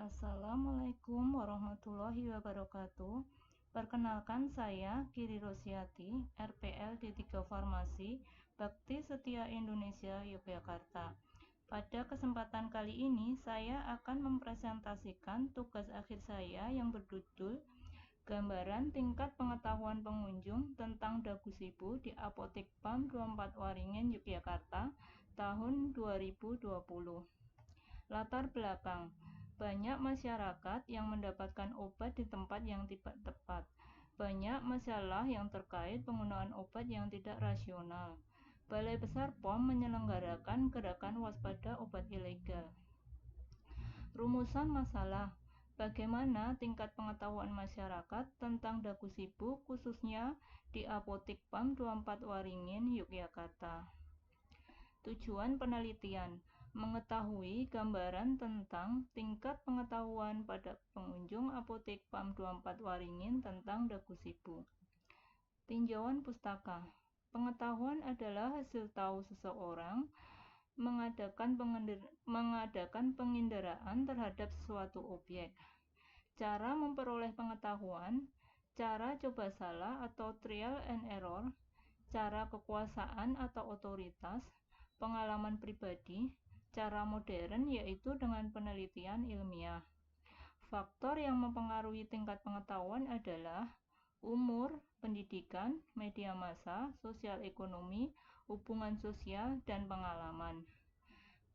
Assalamualaikum warahmatullahi wabarakatuh. Perkenalkan saya Kiri Rosyati, RPL D3 Farmasi, Bakti Setia Indonesia, Yogyakarta. Pada kesempatan kali ini, saya akan mempresentasikan tugas akhir saya yang berjudul Gambaran tingkat pengetahuan pengunjung tentang dagu sibu di Apotik PAM 24 Waringin, Yogyakarta, tahun 2020. Latar belakang, banyak masyarakat yang mendapatkan obat di tempat yang tidak tepat. Banyak masalah yang terkait penggunaan obat yang tidak rasional. Balai Besar POM menyelenggarakan gerakan waspada obat ilegal. Rumusan masalah, bagaimana tingkat pengetahuan masyarakat tentang dagu sibu khususnya di Apotik PAM 24 Waringin, Yogyakarta. Tujuan penelitian, mengetahui gambaran tentang tingkat pengetahuan pada pengunjung Apotik PAM 24 Waringin tentang dagu sibu. Tinjauan pustaka, pengetahuan adalah hasil tahu seseorang mengadakan penginderaan terhadap suatu objek. Cara memperoleh pengetahuan, cara coba salah atau trial and error, cara kekuasaan atau otoritas, pengalaman pribadi, cara modern yaitu dengan penelitian ilmiah. Faktor yang mempengaruhi tingkat pengetahuan adalah umur, pendidikan, media massa, sosial ekonomi, hubungan sosial, dan pengalaman.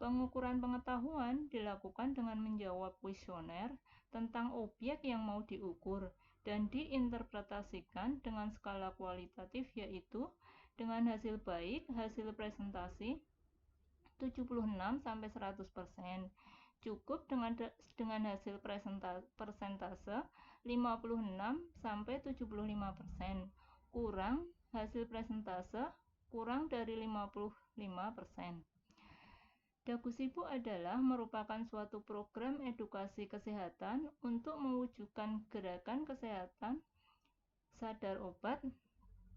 Pengukuran pengetahuan dilakukan dengan menjawab kuesioner tentang objek yang mau diukur dan diinterpretasikan dengan skala kualitatif yaitu dengan hasil baik, hasil presentasi 76-100%, cukup dengan hasil persentase 56-75%, kurang hasil presentase kurang dari 55%. Dagu sibu adalah merupakan suatu program edukasi kesehatan untuk mewujudkan gerakan kesehatan sadar obat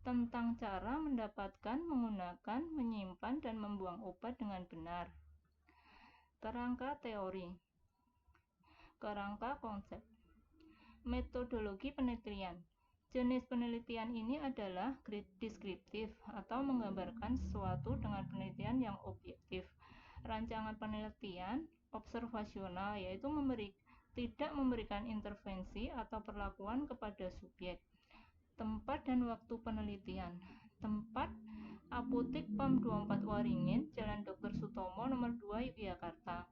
tentang cara mendapatkan, menggunakan, menyimpan, dan membuang obat dengan benar. Kerangka teori, kerangka konsep, metodologi penelitian. Jenis penelitian ini adalah deskriptif atau menggambarkan sesuatu dengan penelitian yang objektif. Rancangan penelitian observasional yaitu tidak memberikan intervensi atau perlakuan kepada subjek. Tempat dan waktu penelitian. Tempat Apotik PAM 24 Waringin, Jalan Dr. Sutomo nomor 2 Yogyakarta.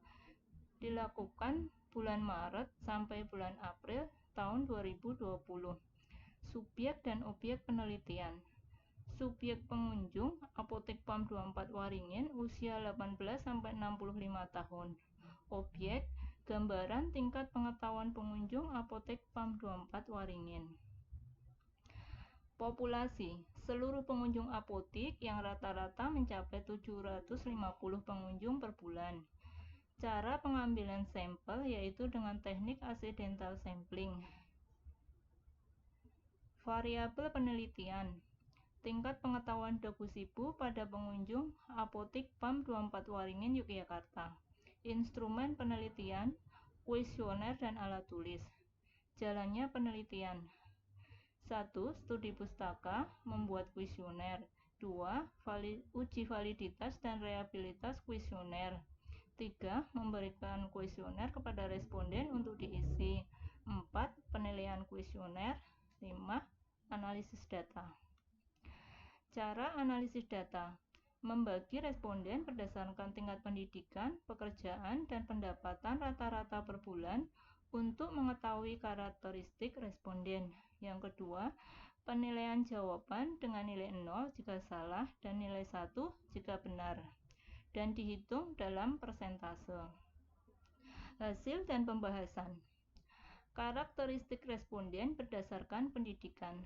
Dilakukan bulan Maret sampai bulan April tahun 2020. Subjek dan objek penelitian. Subjek pengunjung Apotik PAM 24 Waringin usia 18-65 tahun. Objek gambaran tingkat pengetahuan pengunjung Apotik PAM 24 Waringin. Populasi, seluruh pengunjung apotik yang rata-rata mencapai 750 pengunjung per bulan. Cara pengambilan sampel yaitu dengan teknik accidental sampling. Variabel penelitian, tingkat pengetahuan dagu sibu pada pengunjung Apotik PAM 24 Waringin, Yogyakarta. Instrumen penelitian, kuesioner dan alat tulis. Jalannya penelitian. 1. Studi pustaka, membuat kuesioner. 2. Uji validitas dan reliabilitas kuesioner. 3. Memberikan kuesioner kepada responden untuk diisi. 4. Penilaian kuesioner. 5. Analisis data. Cara analisis data, membagi responden berdasarkan tingkat pendidikan, pekerjaan, dan pendapatan rata-rata per bulan untuk mengetahui karakteristik responden. Yang kedua, penilaian jawaban dengan nilai 0 jika salah dan nilai 1 jika benar, dan dihitung dalam persentase. Hasil dan pembahasan. Karakteristik responden berdasarkan pendidikan.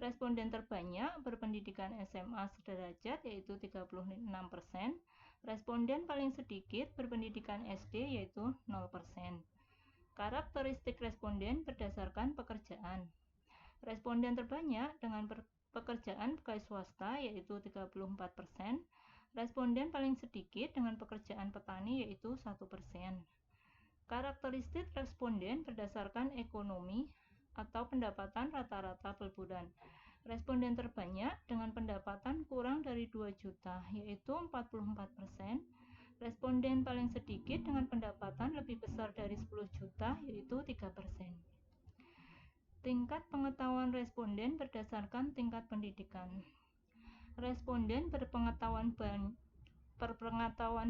Responden terbanyak berpendidikan SMA sederajat yaitu 36%. Responden paling sedikit berpendidikan SD yaitu 0%. Karakteristik responden berdasarkan pekerjaan. Responden terbanyak dengan pekerjaan pegawai swasta yaitu 34%. Responden paling sedikit dengan pekerjaan petani yaitu 1%. Karakteristik responden berdasarkan ekonomi atau pendapatan rata-rata per bulan. Responden terbanyak dengan pendapatan kurang dari 2 juta, yaitu 44%. Responden paling sedikit dengan pendapatan lebih besar dari 10 juta, yaitu 3%. Tingkat pengetahuan responden berdasarkan tingkat pendidikan. Responden berpengetahuan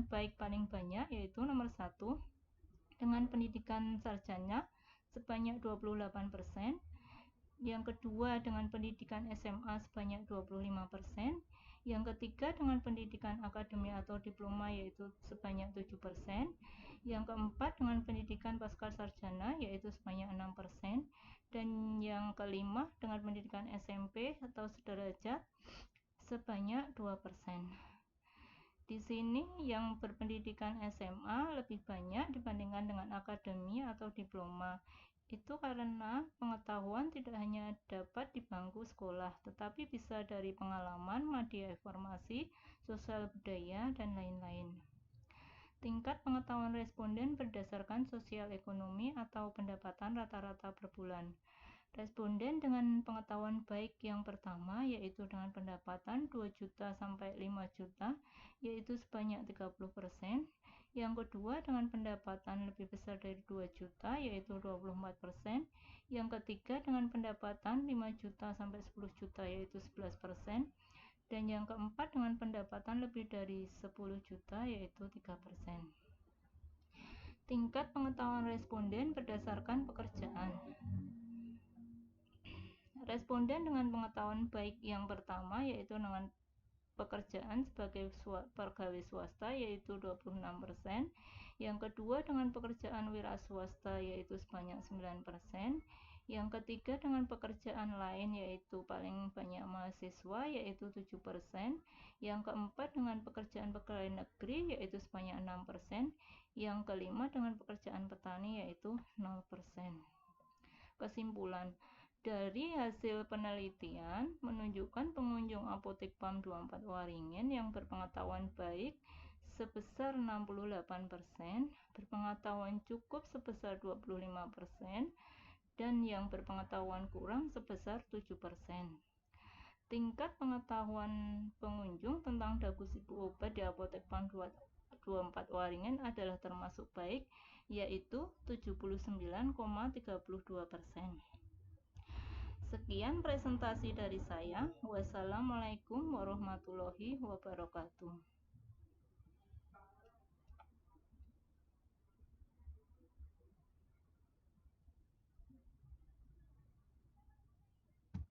baik paling banyak, yaitu nomor 1, dengan pendidikan sarjana sebanyak 28%. Yang kedua dengan pendidikan SMA sebanyak 25%. Yang ketiga dengan pendidikan akademik atau diploma yaitu sebanyak 7%. Yang keempat dengan pendidikan pascasarjana yaitu sebanyak 6%. Dan yang kelima dengan pendidikan SMP atau sederajat sebanyak 2%. Di sini yang berpendidikan SMA lebih banyak dibandingkan dengan akademi atau diploma. Itu karena pengetahuan tidak hanya dapat di bangku sekolah, tetapi bisa dari pengalaman, media informasi, sosial budaya, dan lain-lain. Tingkat pengetahuan responden berdasarkan sosial ekonomi atau pendapatan rata-rata per bulan. Responden dengan pengetahuan baik yang pertama yaitu dengan pendapatan 2 juta sampai 5 juta yaitu sebanyak 30%. Yang kedua dengan pendapatan lebih besar dari 2 juta yaitu 24%. Yang ketiga dengan pendapatan 5 juta sampai 10 juta yaitu 11%. Dan yang keempat dengan pendapatan lebih dari 10 juta yaitu 3%. Tingkat pengetahuan responden berdasarkan pekerjaan. Responden dengan pengetahuan baik yang pertama yaitu dengan pekerjaan sebagai pegawai swasta yaitu 26%. Yang kedua dengan pekerjaan wira swasta yaitu sebanyak 9%. Yang ketiga dengan pekerjaan lain yaitu paling banyak mahasiswa yaitu 7%. Yang keempat dengan pekerjaan pegawai negeri yaitu sebanyak 6%. Yang kelima dengan pekerjaan petani yaitu 0%. Kesimpulan, dari hasil penelitian menunjukkan pengunjung Apotek PAM 24 Waringin yang berpengetahuan baik sebesar 68%, berpengetahuan cukup sebesar 25%, dan yang berpengetahuan kurang sebesar 7%. Tingkat pengetahuan pengunjung tentang dagu sibu obat di Apotek PAM 24 Waringin adalah termasuk baik, yaitu 79,32%. Sekian presentasi dari saya. Wassalamualaikum warahmatullahi wabarakatuh.